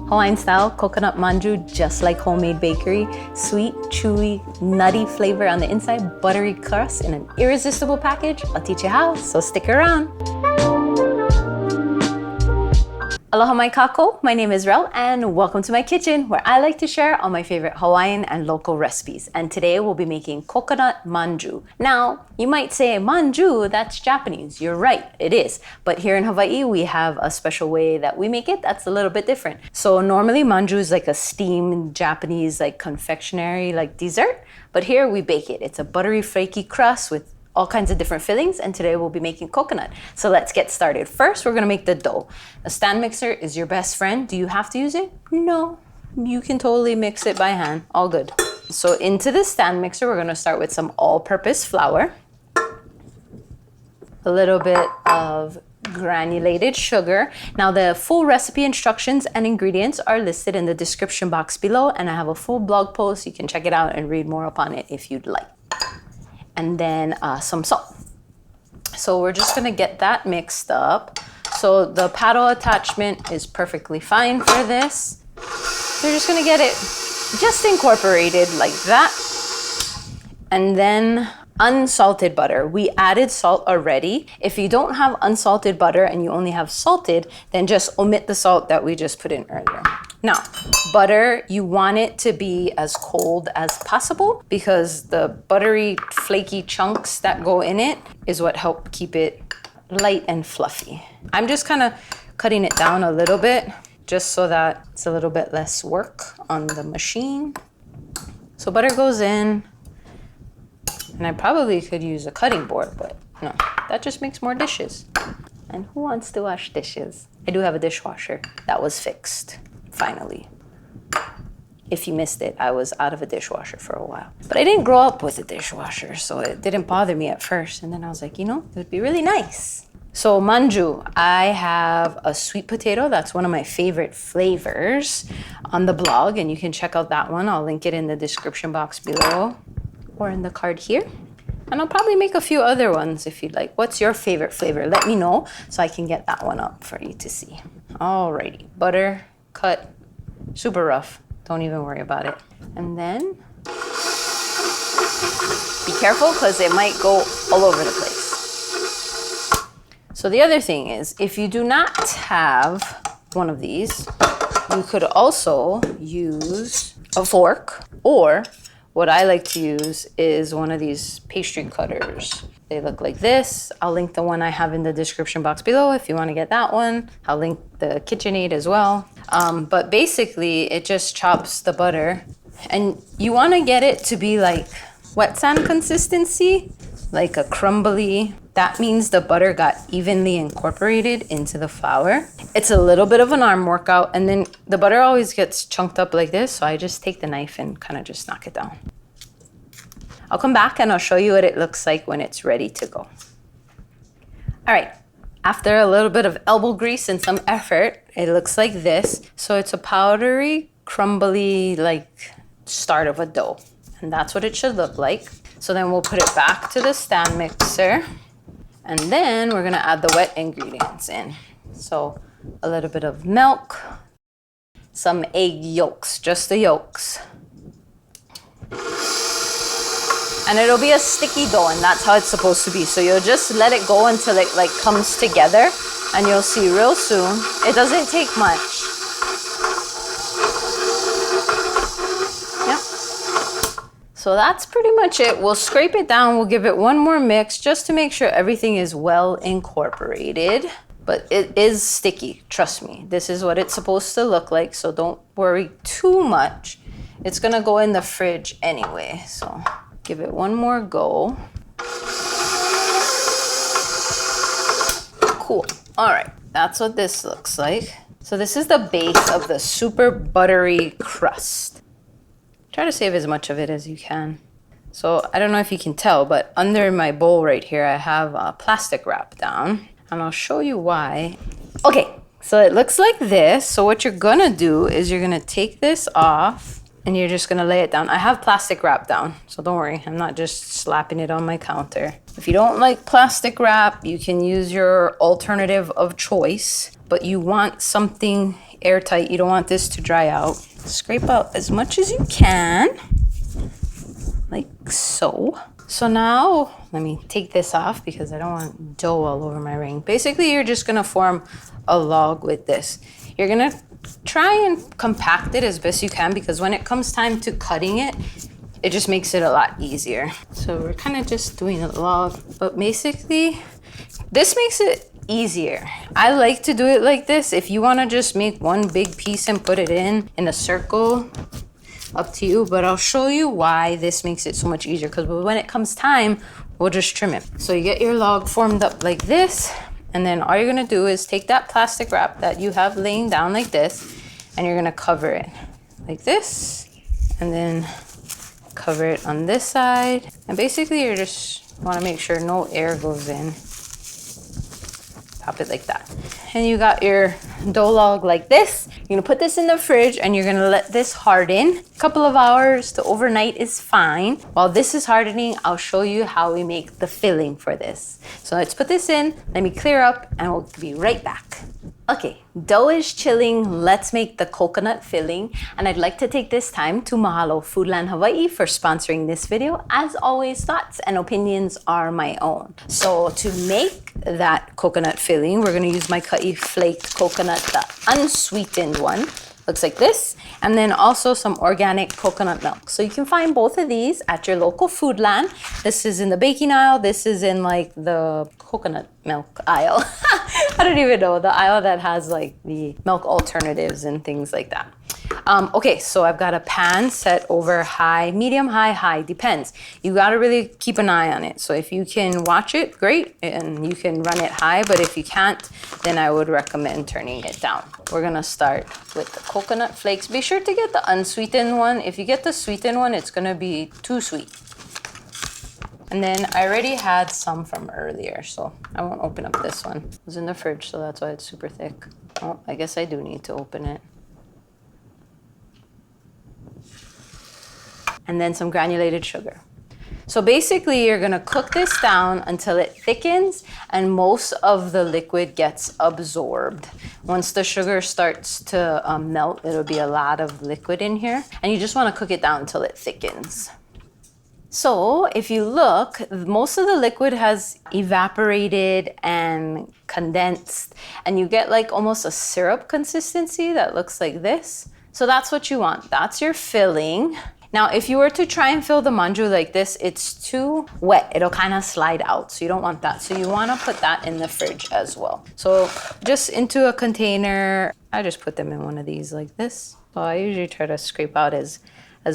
Hawaiian Style Coconut Manju, just like Homemaid Bakery. Sweet, chewy, nutty flavor on the inside, buttery crust in an irresistible package. I'll teach you how, so stick around. Aloha mai kako, my name is Relle and welcome to my kitchen where I like to share all my favorite Hawaiian and local recipes. And today we'll be making coconut manju. Now, you might say manju, that's Japanese. You're right, it is. But here in Hawaii, we have a special way that we make it that's a little bit different. So normally manju is like a steamed Japanese like confectionery like dessert. But here we bake it. It's a buttery flaky crust with all kinds of different fillings, and today we'll be making coconut. So let's get started. First, we're gonna make the dough. A stand mixer is your best friend. Do you have to use it? No, you can totally mix it by hand, all good. So into the stand mixer, we're gonna start with some all-purpose flour, a little bit of granulated sugar. Now the full recipe instructions and ingredients are listed in the description box below, and I have a full blog post. You can check it out and read more upon it if you'd like. And then some salt. So we're just gonna get that mixed up. So the paddle attachment is perfectly fine for this. You're just gonna get it just incorporated like that. And then unsalted butter. We added salt already. If you don't have unsalted butter and you only have salted, then just omit the salt that we just put in earlier. Now, butter, you want it to be as cold as possible because the buttery, flaky chunks that go in it is what help keep it light and fluffy. I'm just kind of cutting it down a little bit just so that it's a little bit less work on the machine. So butter goes in, and I probably could use a cutting board, but no, that just makes more dishes. And who wants to wash dishes? I do have a dishwasher that was fixed. Finally. If you missed it, I was out of a dishwasher for a while. But I didn't grow up with a dishwasher, so it didn't bother me at first. And then I was like, you know, it would be really nice. So manju, I have a sweet potato. That's one of my favorite flavors on the blog, and you can check out that one. I'll link it in the description box below or in the card here. And I'll probably make a few other ones if you'd like. What's your favorite flavor? Let me know so I can get that one up for you to see. Alrighty, butter. Cut super rough. Don't even worry about it. And then be careful because it might go all over the place. So the other thing is, if you do not have one of these, you could also use a fork, or what I like to use is one of these pastry cutters. They look like this. I'll link the one I have in the description box below if you want to get that one. I'll link the KitchenAid as well. But basically, it just chops the butter. And you want to get it to be like wet sand consistency, like a crumbly. That means the butter got evenly incorporated into the flour. It's a little bit of an arm workout, and then the butter always gets chunked up like this, so I just take the knife and kind of just knock it down. I'll come back and I'll show you what it looks like when it's ready to go. All right, after a little bit of elbow grease and some effort, it looks like this. So it's a powdery, crumbly, like start of a dough. And that's what it should look like. So then we'll put it back to the stand mixer. And then we're gonna add the wet ingredients in. So a little bit of milk, some egg yolks, just the yolks. And it'll be a sticky dough, and that's how it's supposed to be. So you'll just let it go until it like comes together, and you'll see real soon. It doesn't take much. Yep. So that's pretty much it. We'll scrape it down. We'll give it one more mix just to make sure everything is well incorporated. But it is sticky, trust me. This is what it's supposed to look like, so don't worry too much. It's gonna go in the fridge anyway, so give it one more go. Cool. All right, that's what this looks like. So this is the base of the super buttery crust. Try to save as much of it as you can. So I don't know if you can tell, but under my bowl right here, I have a plastic wrap down, and I'll show you why. Okay, so it looks like this. So what you're gonna do is you're gonna take this off, and you're just gonna lay it down. I have plastic wrap down, so don't worry, I'm not just slapping it on my counter. If you don't like plastic wrap, you can use your alternative of choice, but you want something airtight. You don't want this to dry out. Scrape out as much as you can, like so. So now, let me take this off because I don't want dough all over my ring. Basically, you're just gonna form a log with this. You're gonna try and compact it as best you can because when it comes time to cutting it, it just makes it a lot easier. So we're kind of just doing a log, but basically, this makes it easier. I like to do it like this. If you wanna just make one big piece and put it in a circle, up to you, but I'll show you why this makes it so much easier because when it comes time, we'll just trim it. So you get your log formed up like this, and then all you're gonna do is take that plastic wrap that you have laying down like this, and you're gonna cover it like this, and then cover it on this side. And basically you just wanna make sure no air goes in. Pop it like that. And you got your dough log like this. You're gonna put this in the fridge and you're gonna let this harden. A couple of hours to overnight is fine. While this is hardening, I'll show you how we make the filling for this. So let's put this in, let me clear up, and we'll be right back. Okay, dough is chilling. Let's make the coconut filling. And I'd like to take this time to mahalo Foodland Hawaii for sponsoring this video. As always, thoughts and opinions are my own. So to make that coconut filling, we're gonna use Maika'i flaked coconut, the unsweetened one. Looks like this. And then also some organic coconut milk. So you can find both of these at your local Foodland. This is in the baking aisle. This is in like the coconut milk aisle. I don't even know, the aisle that has like the milk alternatives and things like that. Okay, so I've got a pan set over high, medium, high, depends. You gotta really keep an eye on it. So if you can watch it, great, and you can run it high, but if you can't, then I would recommend turning it down. We're gonna start with the coconut flakes. Be sure to get the unsweetened one. If you get the sweetened one, it's gonna be too sweet. And then I already had some from earlier, so I won't open up this one. It was in the fridge, so that's why it's super thick. Oh, I guess I do need to open it. And then some granulated sugar. So basically you're gonna cook this down until it thickens and most of the liquid gets absorbed. Once the sugar starts to melt, it'll be a lot of liquid in here. And you just wanna cook it down until it thickens. So if you look, most of the liquid has evaporated and condensed, and you get like almost a syrup consistency that looks like this. So that's what you want. That's your filling. Now, if you were to try and fill the manju like this, it's too wet. It'll kind of slide out, so you don't want that. So you want to put that in the fridge as well. So just into a container, I just put them in one of these like this. So I usually try to scrape out as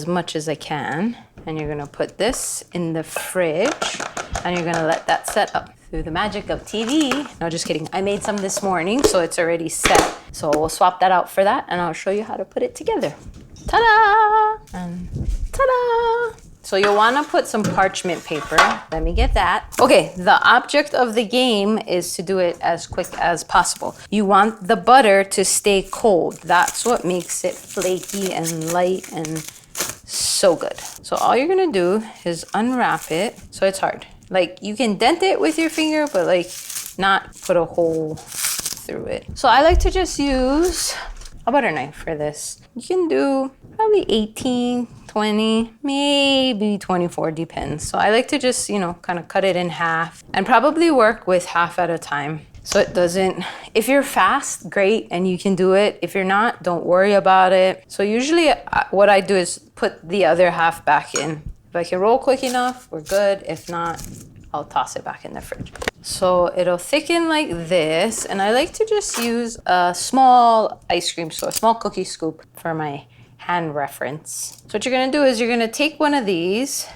much as I can. And you're gonna put this in the fridge and you're gonna let that set up. Through the magic of TV, no, just kidding. I made some this morning, so it's already set. So we'll swap that out for that and I'll show you how to put it together. Ta-da! And ta-da! So you'll wanna put some parchment paper. Let me get that. Okay, the object of the game is to do it as quick as possible. You want the butter to stay cold. That's what makes it flaky and light and so good. So all you're gonna do is unwrap it. So it's hard. Like you can dent it with your finger, but like not put a hole through it. So I like to just use a butter knife for this. You can do probably 18, 20, maybe 24, depends. So I like to just, you know, kind of cut it in half and probably work with half at a time. So it doesn't, if you're fast, great, and you can do it. If you're not, don't worry about it. So usually what I do is put the other half back in. If I can roll quick enough, we're good. If not, I'll toss it back in the fridge. So it'll thicken like this. And I like to just use a small ice cream scoop, a small cookie scoop for my hand reference. So what you're gonna do is you're gonna take one of these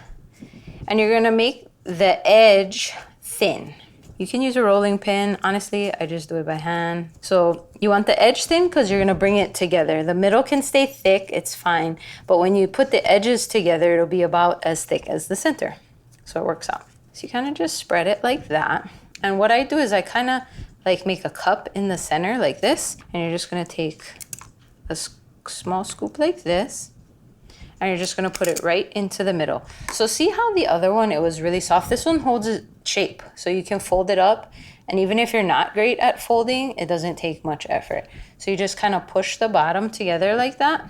and you're gonna make the edge thin. You can use a rolling pin. Honestly, I just do it by hand. So you want the edge thin because you're gonna bring it together. The middle can stay thick, it's fine. But when you put the edges together, it'll be about as thick as the center. So it works out. So you kind of just spread it like that. And what I do is I kind of like make a cup in the center like this. And you're just gonna take a small scoop like this. And you're just gonna put it right into the middle. So see how the other one, it was really soft? This one holds its shape. So you can fold it up And even if you're not great at folding, it doesn't take much effort. So you just kind of push the bottom together like that.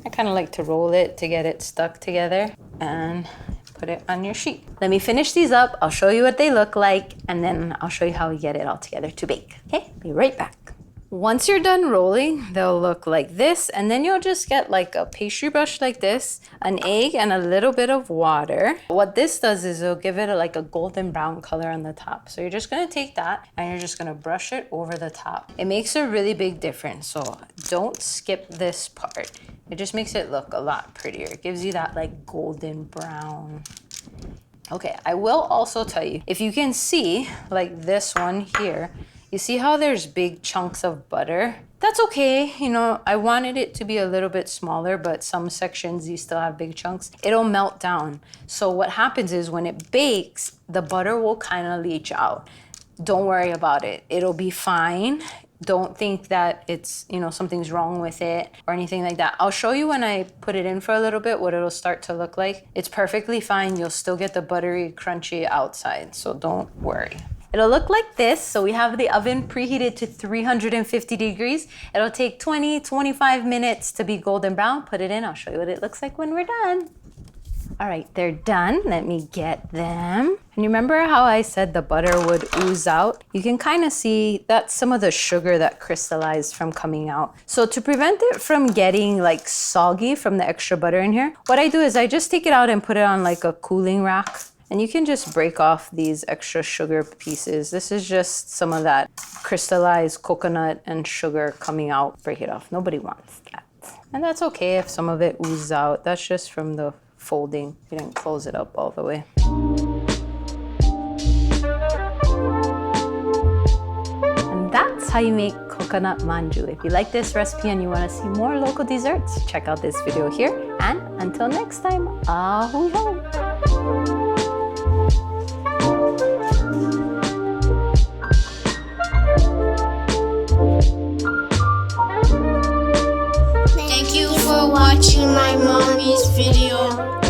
I kind of like to roll it to get it stuck together and put it on your sheet. Let me finish these up. I'll show you what they look like, and then I'll show you how we get it all together to bake. Okay, be right back. Once you're done rolling, they'll look like this, and then you'll just get like a pastry brush like this, an egg, and a little bit of water. What this does is it'll give it like a golden brown color on the top. So you're just gonna take that and you're just gonna brush it over the top. It makes a really big difference, so don't skip this part. It just makes it look a lot prettier. It gives you that like golden brown. Okay, I will also tell you, if you can see, like this one here, you see how there's big chunks of butter? That's okay, you know, I wanted it to be a little bit smaller, but some sections you still have big chunks. It'll melt down. So what happens is when it bakes, the butter will kind of leach out. Don't worry about it. It'll be fine. Don't think that it's, you know, something's wrong with it or anything like that. I'll show you when I put it in for a little bit what it'll start to look like. It's perfectly fine. You'll still get the buttery, crunchy outside, so don't worry. It'll look like this. So we have the oven preheated to 350 degrees. It'll take 20-25 minutes to be golden brown. Put it in, I'll show you what it looks like when we're done. All right, they're done. Let me get them. And you remember how I said the butter would ooze out? You can kind of see that's some of the sugar that crystallized from coming out. So to prevent it from getting like soggy from the extra butter in here, what I do is I just take it out and put it on like a cooling rack. And you can just break off these extra sugar pieces. This is just some of that crystallized coconut and sugar coming out. Break it off. Nobody wants that. And that's okay if some of it oozes out. That's just from the folding. You didn't close it up all the way. And that's how you make coconut manju. If you like this recipe and you want to see more local desserts, check out this video here. And until next time, ahui ho! Thank you for watching my mommy's video.